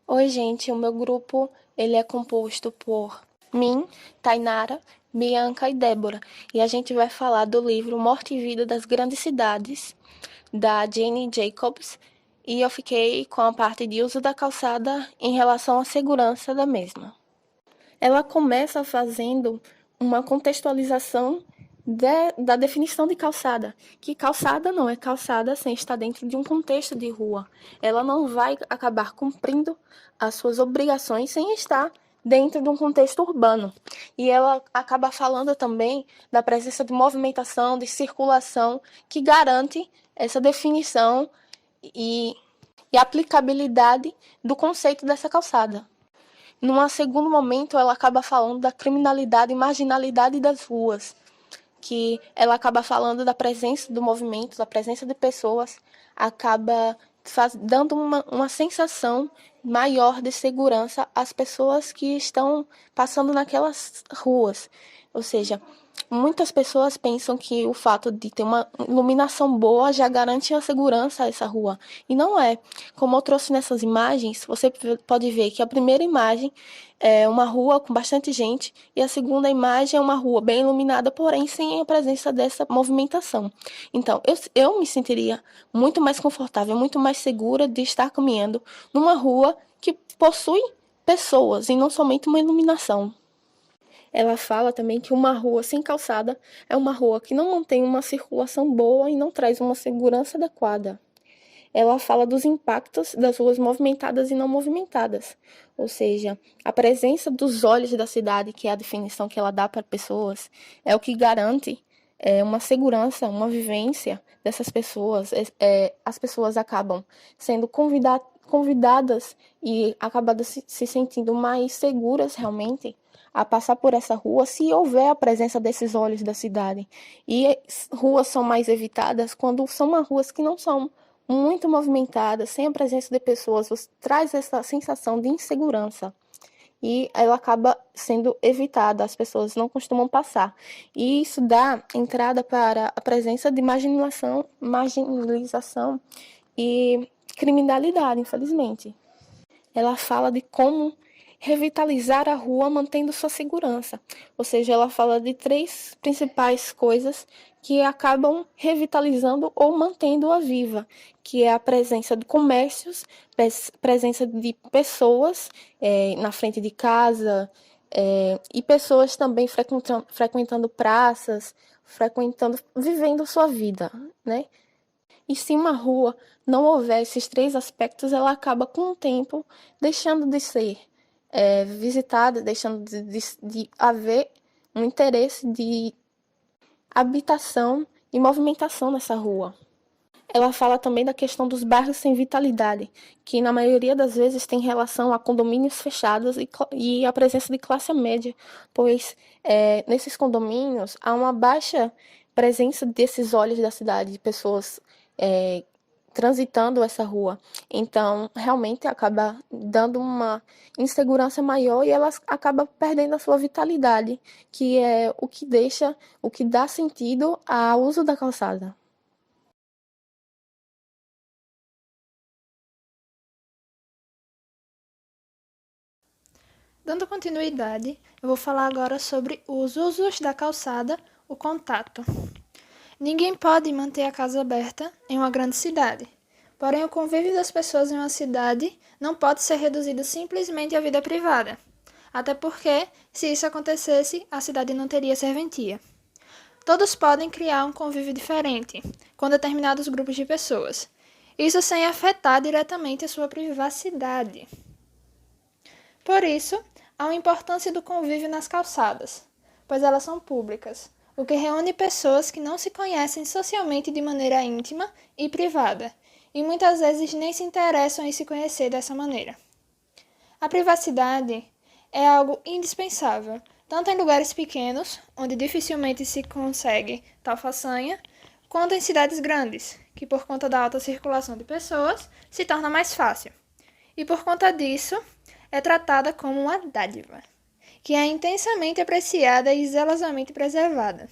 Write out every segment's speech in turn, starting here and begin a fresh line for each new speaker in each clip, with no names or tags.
Oi, gente, o meu grupo ele é composto por mim, Tainara, Bianca e Débora. E a gente vai falar do livro Morte e Vida das Grandes Cidades, da Jane Jacobs. E eu fiquei com a parte de uso da calçada em relação à segurança da mesma. Ela começa fazendo uma contextualização da definição de calçada, que calçada não é calçada sem estar dentro de um contexto de rua. Ela não vai acabar cumprindo as suas obrigações sem estar dentro de um contexto urbano. E ela acaba falando também da presença de movimentação, de circulação, que garante essa definição e, e aplicabilidade do conceito dessa calçada. Num segundo momento, ela acaba falando da criminalidade e marginalidade das ruas, que ela acaba falando da presença do movimento, da presença de pessoas, acaba dando uma sensação maior de segurança às pessoas que estão passando naquelas ruas. Ou seja, muitas pessoas pensam que o fato de ter uma iluminação boa já garante a segurança a essa rua. E não é. Como eu trouxe nessas imagens, você pode ver que a primeira imagem é uma rua com bastante gente e a segunda imagem é uma rua bem iluminada, porém sem a presença dessa movimentação. Então, eu me sentiria muito mais confortável, muito mais segura de estar caminhando numa rua que possui pessoas e não somente uma iluminação. Ela fala também que uma rua sem calçada é uma rua que não mantém uma circulação boa e não traz uma segurança adequada. Ela fala dos impactos das ruas movimentadas e não movimentadas, ou seja, a presença dos olhos da cidade, que é a definição que ela dá para pessoas, é o que garante uma segurança, uma vivência dessas pessoas. As pessoas acabam sendo convidadas e acabam se sentindo mais seguras realmente a passar por essa rua se houver a presença desses olhos da cidade. E ruas são mais evitadas quando são ruas que não são muito movimentadas, sem a presença de pessoas, você traz essa sensação de insegurança. E ela acaba sendo evitada, as pessoas não costumam passar. E isso dá entrada para a presença de marginalização e criminalidade, infelizmente. Ela fala de como revitalizar a rua mantendo sua segurança. Ou seja, ela fala de três principais coisas que acabam revitalizando ou mantendo-a viva, que é a presença de comércios, presença de pessoas na frente de casa, e pessoas também frequentando praças, vivendo sua vida, né? E se uma rua não houver esses três aspectos, ela acaba com o tempo deixando de ser visitada, deixando de haver um interesse de habitação e movimentação nessa rua. Ela fala também da questão dos bairros sem vitalidade, que na maioria das vezes tem relação a condomínios fechados e a presença de classe média, pois nesses condomínios há uma baixa presença desses olhos da cidade, de pessoas transitando essa rua. Então, realmente acaba dando uma insegurança maior e ela acaba perdendo a sua vitalidade, que é o que dá sentido ao uso da calçada.
Dando continuidade, eu vou falar agora sobre os usos da calçada, o contato. Ninguém pode manter a casa aberta em uma grande cidade, porém o convívio das pessoas em uma cidade não pode ser reduzido simplesmente à vida privada, até porque, se isso acontecesse, a cidade não teria serventia. Todos podem criar um convívio diferente com determinados grupos de pessoas, isso sem afetar diretamente a sua privacidade. Por isso, há uma importância do convívio nas calçadas, pois elas são públicas, o que reúne pessoas que não se conhecem socialmente de maneira íntima e privada, e muitas vezes nem se interessam em se conhecer dessa maneira. A privacidade é algo indispensável, tanto em lugares pequenos, onde dificilmente se consegue tal façanha, quanto em cidades grandes, que por conta da alta circulação de pessoas se torna mais fácil. E por conta disso, é tratada como uma dádiva, que é intensamente apreciada e zelosamente preservada.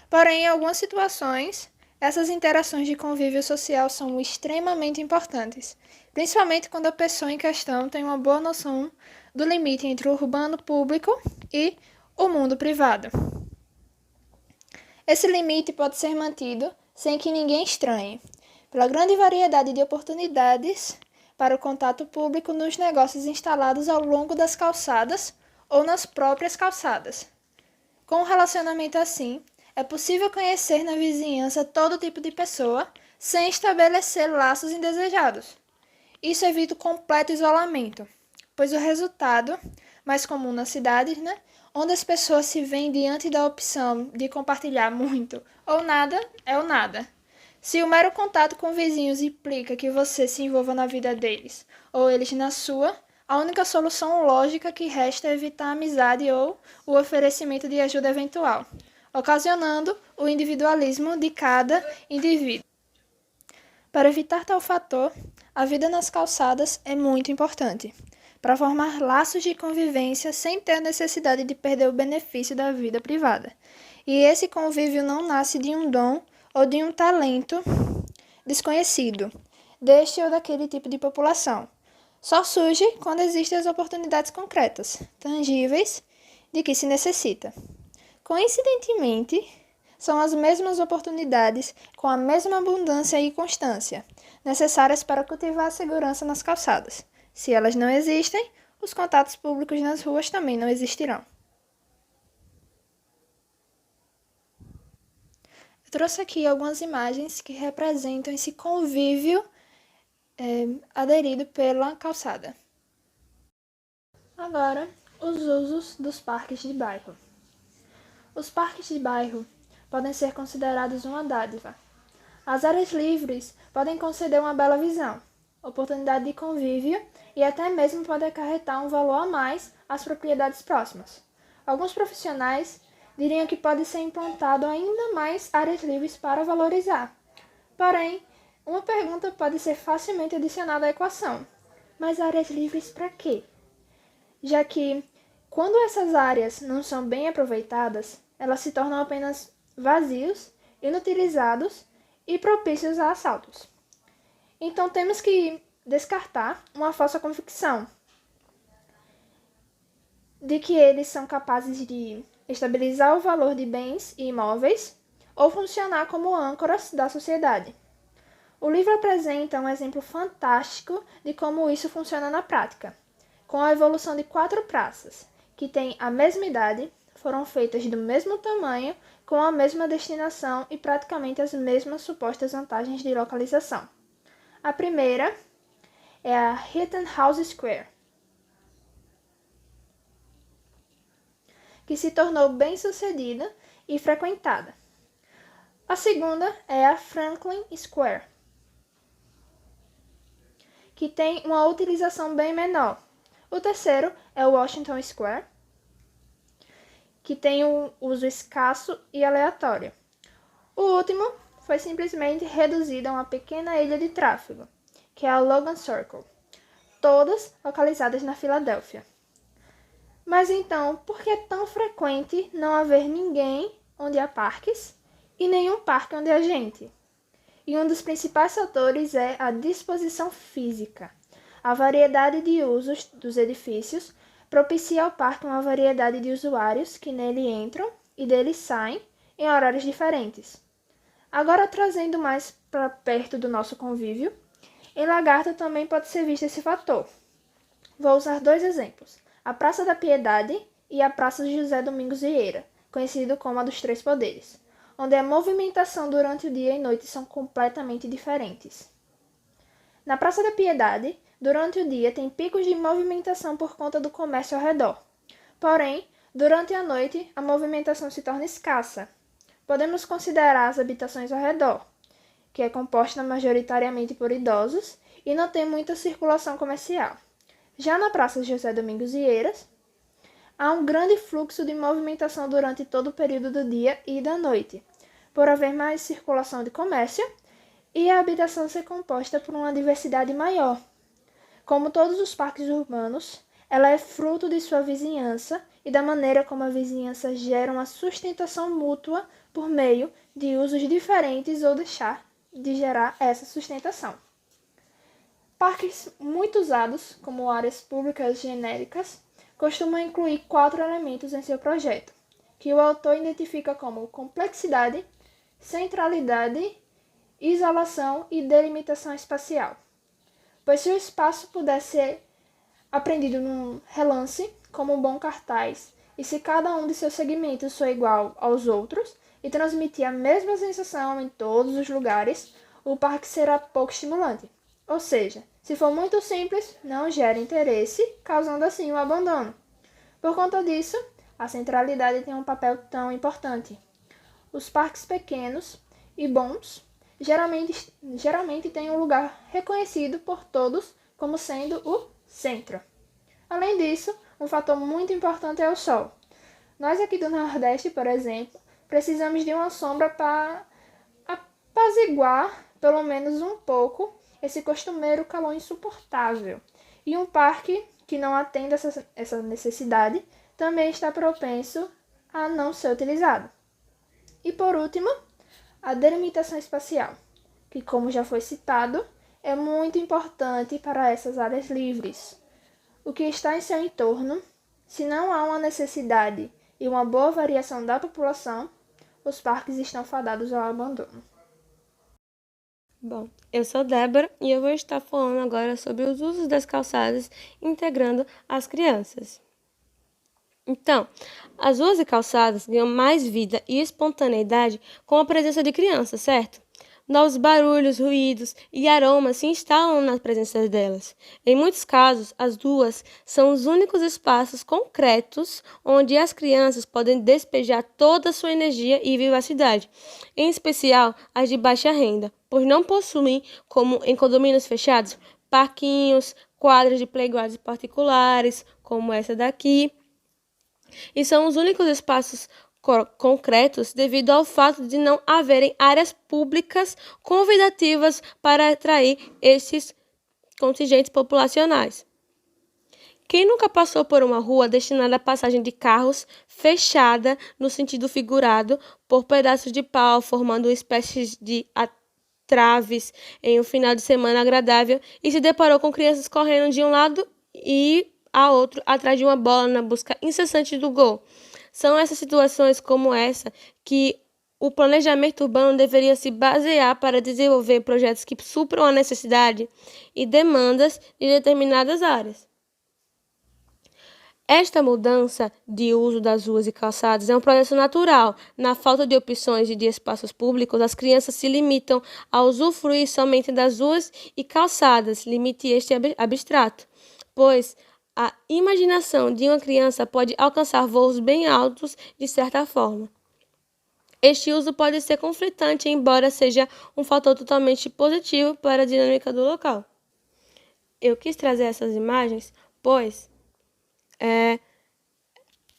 Porém, em algumas situações, Essas interações de convívio social são extremamente importantes, principalmente quando a pessoa em questão tem uma boa noção do limite entre o urbano público e o mundo privado. Esse limite pode ser mantido sem que ninguém estranhe, pela grande variedade de oportunidades para o contato público nos negócios instalados ao longo das calçadas ou nas próprias calçadas. Com um relacionamento assim, é possível conhecer na vizinhança todo tipo de pessoa sem estabelecer laços indesejados. Isso evita o completo isolamento, pois o resultado, mais comum nas cidades, onde as pessoas se veem diante da opção de compartilhar muito ou nada, é o nada. Se o mero contato com vizinhos implica que você se envolva na vida deles, ou eles na sua, a única solução lógica que resta é evitar a amizade ou o oferecimento de ajuda eventual, ocasionando o individualismo de cada indivíduo. Para evitar tal fator, a vida nas calçadas é muito importante, para formar laços de convivência sem ter a necessidade de perder o benefício da vida privada. E esse convívio não nasce de um dom ou de um talento desconhecido, deste ou daquele tipo de população. Só surge quando existem as oportunidades concretas, tangíveis, de que se necessita. Coincidentemente, são as mesmas oportunidades, com a mesma abundância e constância, necessárias para cultivar a segurança nas calçadas. Se elas não existem, os contatos públicos nas ruas também não existirão. Eu trouxe aqui algumas imagens que representam esse convívio aderido pela calçada. Agora, os usos dos parques de bairro. Os parques de bairro podem ser considerados uma dádiva. As áreas livres podem conceder uma bela visão, oportunidade de convívio e até mesmo pode acarretar um valor a mais às propriedades próximas. Alguns profissionais diriam que pode ser implantado ainda mais áreas livres para valorizar. Porém, uma pergunta pode ser facilmente adicionada à equação. Mas áreas livres para quê? Já que, quando essas áreas não são bem aproveitadas, elas se tornam apenas vazios, inutilizados e propícios a assaltos. Então, temos que descartar uma falsa convicção de que eles são capazes de estabilizar o valor de bens e imóveis ou funcionar como âncoras da sociedade. O livro apresenta um exemplo fantástico de como isso funciona na prática, com a evolução de 4 praças, que têm a mesma idade, foram feitas do mesmo tamanho, com a mesma destinação e praticamente as mesmas supostas vantagens de localização. A primeira é a Rittenhouse Square, que se tornou bem-sucedida e frequentada. A segunda é a Franklin Square, que tem uma utilização bem menor. O terceiro é o Washington Square, que tem um uso escasso e aleatório. O último foi simplesmente reduzido a uma pequena ilha de tráfego, que é a Logan Circle, todas localizadas na Filadélfia. Mas então, por que é tão frequente não haver ninguém onde há parques e nenhum parque onde há gente? E um dos principais fatores é a disposição física. A variedade de usos dos edifícios propicia ao parque uma variedade de usuários que nele entram e dele saem em horários diferentes. Agora, trazendo mais para perto do nosso convívio, em Lagarto também pode ser visto esse fator. Vou usar 2 exemplos: a Praça da Piedade e a Praça José Domingos Vieira, conhecido como a dos Três Poderes, onde a movimentação durante o dia e noite são completamente diferentes. Na Praça da Piedade, durante o dia tem picos de movimentação por conta do comércio ao redor. Porém, durante a noite, a movimentação se torna escassa. Podemos considerar as habitações ao redor, que é composta majoritariamente por idosos e não tem muita circulação comercial. Já na Praça José Domingos Vieiras, há um grande fluxo de movimentação durante todo o período do dia e da noite, por haver mais circulação de comércio e a habitação ser composta por uma diversidade maior. Como todos os parques urbanos, ela é fruto de sua vizinhança e da maneira como a vizinhança gera uma sustentação mútua por meio de usos diferentes ou deixar de gerar essa sustentação. Parques muito usados, como áreas públicas genéricas, costumam incluir 4 elementos em seu projeto, que o autor identifica como complexidade, centralidade, isolação e delimitação espacial. Pois se o espaço pudesse ser aprendido num relance, como um bom cartaz, e se cada um de seus segmentos for igual aos outros e transmitir a mesma sensação em todos os lugares, o parque será pouco estimulante. Ou seja, se for muito simples, não gera interesse, causando assim o abandono. Por conta disso, a centralidade tem um papel tão importante. Os parques pequenos e bons geralmente têm um lugar reconhecido por todos como sendo o centro. Além disso, um fator muito importante é o sol. Nós aqui do Nordeste, por exemplo, precisamos de uma sombra para apaziguar, pelo menos um pouco, esse costumeiro calor insuportável. E um parque que não atenda essa necessidade também está propenso a não ser utilizado. E por último, a delimitação espacial, que, como já foi citado, é muito importante para essas áreas livres. O que está em seu entorno, se não há uma necessidade e uma boa variação da população, os parques estão fadados ao abandono.
Bom, eu sou Débora e eu vou estar falando agora sobre os usos das calçadas integrando as crianças. Então, as ruas e calçadas ganham mais vida e espontaneidade com a presença de crianças, certo? Novos barulhos, ruídos e aromas se instalam na presença delas. Em muitos casos, as ruas são os únicos espaços concretos onde as crianças podem despejar toda a sua energia e vivacidade, em especial as de baixa renda, pois não possuem, como em condomínios fechados, parquinhos, quadras de playgrounds particulares, como essa daqui, e são os únicos espaços concretos devido ao fato de não haverem áreas públicas convidativas para atrair esses contingentes populacionais. Quem nunca passou por uma rua destinada à passagem de carros fechada no sentido figurado por pedaços de pau, formando uma espécie de traves em um final de semana agradável e se deparou com crianças correndo de um lado e a outro atrás de uma bola na busca incessante do gol? São essas situações como essa que o planejamento urbano deveria se basear para desenvolver projetos que supram a necessidade e demandas de determinadas áreas. Esta mudança de uso das ruas e calçadas é um processo natural. Na falta de opções e de espaços públicos, as crianças se limitam a usufruir somente das ruas e calçadas, limite este abstrato, pois a imaginação de uma criança pode alcançar voos bem altos de certa forma. Este uso pode ser conflitante, embora seja um fator totalmente positivo para a dinâmica do local. Eu quis trazer essas imagens, pois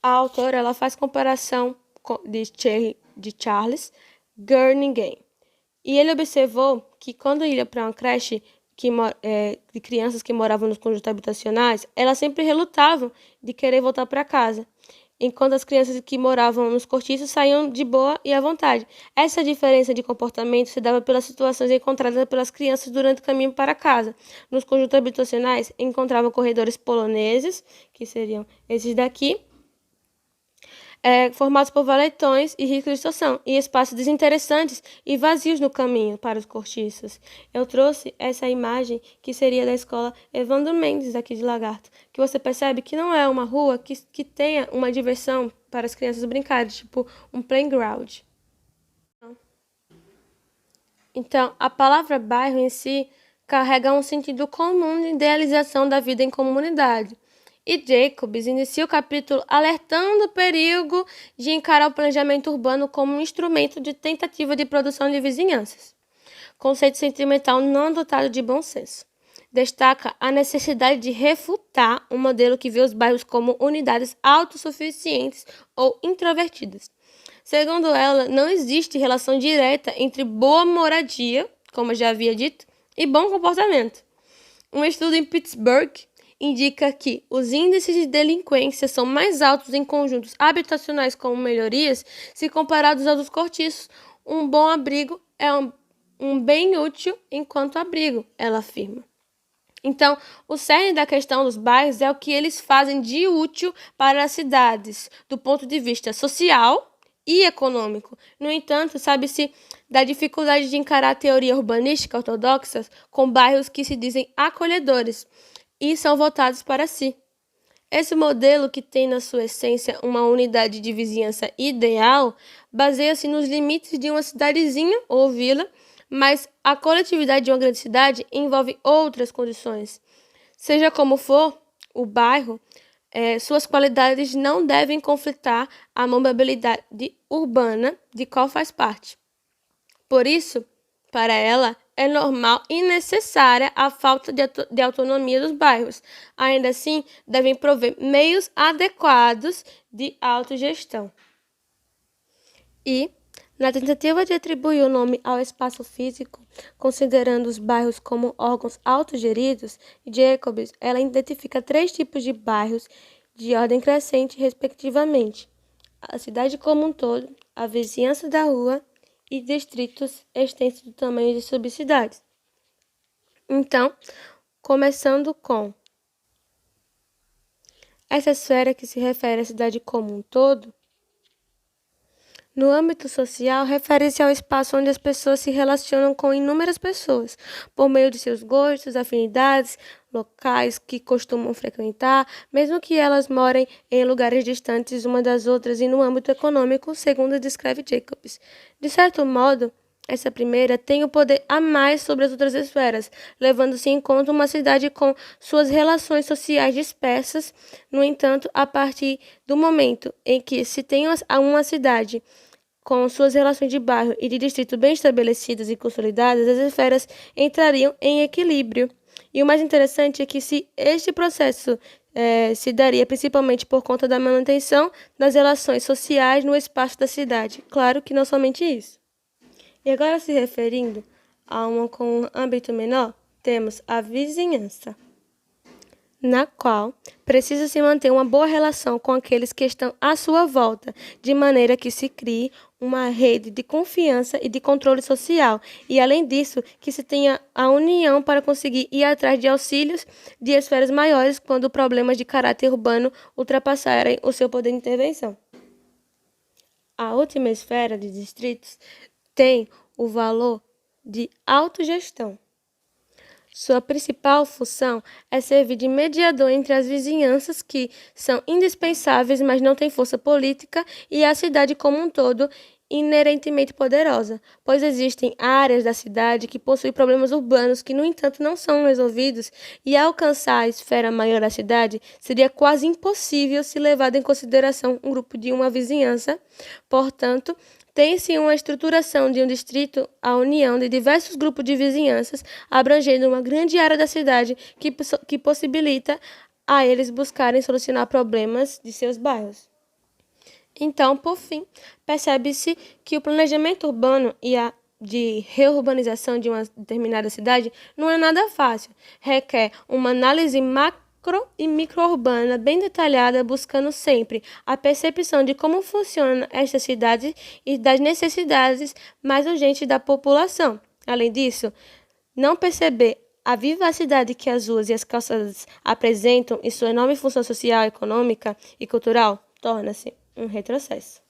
a autora ela faz comparação de Charles Gurnigay. E ele observou que quando ia para uma creche de crianças que moravam nos conjuntos habitacionais, elas sempre relutavam de querer voltar para casa, enquanto as crianças que moravam nos cortiços saíam de boa e à vontade. Essa diferença de comportamento se dava pelas situações encontradas pelas crianças durante o caminho para casa. Nos conjuntos habitacionais, encontravam corredores poloneses, que seriam esses daqui, formados por valetões e ricos de distorção, e espaços desinteressantes e vazios no caminho para os cortiços. Eu trouxe essa imagem que seria da escola Evandro Mendes, aqui de Lagarto, que você percebe que não é uma rua que tenha uma diversão para as crianças brincarem, tipo um playground. Então, a palavra bairro em si carrega um sentido comum de idealização da vida em comunidade. E Jacobs inicia o capítulo alertando o perigo de encarar o planejamento urbano como um instrumento de tentativa de produção de vizinhanças. Conceito sentimental não dotado de bom senso. Destaca a necessidade de refutar um modelo que vê os bairros como unidades autossuficientes ou introvertidas. Segundo ela, não existe relação direta entre boa moradia, como eu já havia dito, e bom comportamento. Um estudo em Pittsburgh indica que os índices de delinquência são mais altos em conjuntos habitacionais como melhorias se comparados aos dos cortiços. Um bom abrigo é um bem útil enquanto abrigo, ela afirma. Então, o cerne da questão dos bairros é o que eles fazem de útil para as cidades, do ponto de vista social e econômico. No entanto, sabe-se da dificuldade de encarar a teoria urbanística ortodoxa com bairros que se dizem acolhedores e são voltados para si. Esse modelo, que tem na sua essência uma unidade de vizinhança ideal, baseia-se nos limites de uma cidadezinha ou vila, mas a coletividade de uma grande cidade envolve outras condições. Seja como for, o bairro, suas qualidades não devem conflitar a mobilidade urbana de qual faz parte. Por isso, para ela, é normal e necessária a falta de autonomia dos bairros. Ainda assim, devem prover meios adequados de autogestão. E, na tentativa de atribuir o nome ao espaço físico, considerando os bairros como órgãos autogeridos, Jacobs, ela identifica 3 tipos de bairros de ordem crescente, respectivamente: a cidade como um todo, a vizinhança da rua e distritos extensos do tamanho de subcidades. Então, começando com essa esfera que se refere à cidade como um todo, no âmbito social, refere-se ao espaço onde as pessoas se relacionam com inúmeras pessoas, por meio de seus gostos, afinidades, locais que costumam frequentar, mesmo que elas morem em lugares distantes uma das outras, e no âmbito econômico, segundo descreve Jacobs. De certo modo, essa primeira tem o poder a mais sobre as outras esferas, levando-se em conta uma cidade com suas relações sociais dispersas. No entanto, a partir do momento em que se tem uma cidade com suas relações de bairro e de distrito bem estabelecidas e consolidadas, as esferas entrariam em equilíbrio. E o mais interessante é que este processo se daria principalmente por conta da manutenção das relações sociais no espaço da cidade. Claro que não somente isso. E agora, se referindo a uma com um âmbito menor, temos a vizinhança, na qual precisa se manter uma boa relação com aqueles que estão à sua volta, de maneira que se crie uma rede de confiança e de controle social, e além disso, que se tenha a união para conseguir ir atrás de auxílios de esferas maiores quando problemas de caráter urbano ultrapassarem o seu poder de intervenção. A última esfera de distritos tem o valor de autogestão. Sua principal função é servir de mediador entre as vizinhanças, que são indispensáveis, mas não têm força política, e a cidade como um todo, inerentemente poderosa, pois existem áreas da cidade que possuem problemas urbanos que, no entanto, não são resolvidos, e alcançar a esfera maior da cidade seria quase impossível se levado em consideração um grupo de uma vizinhança. Portanto, tem-se uma estruturação de um distrito, a união de diversos grupos de vizinhanças, abrangendo uma grande área da cidade que possibilita a eles buscarem solucionar problemas de seus bairros. Então, por fim, percebe-se que o planejamento urbano e a de reurbanização de uma determinada cidade não é nada fácil. Requer uma análise macro e micro-urbana bem detalhada, buscando sempre a percepção de como funciona esta cidade e das necessidades mais urgentes da população. Além disso, não perceber a vivacidade que as ruas e as calçadas apresentam e sua enorme função social, econômica e cultural torna-se um retrocesso.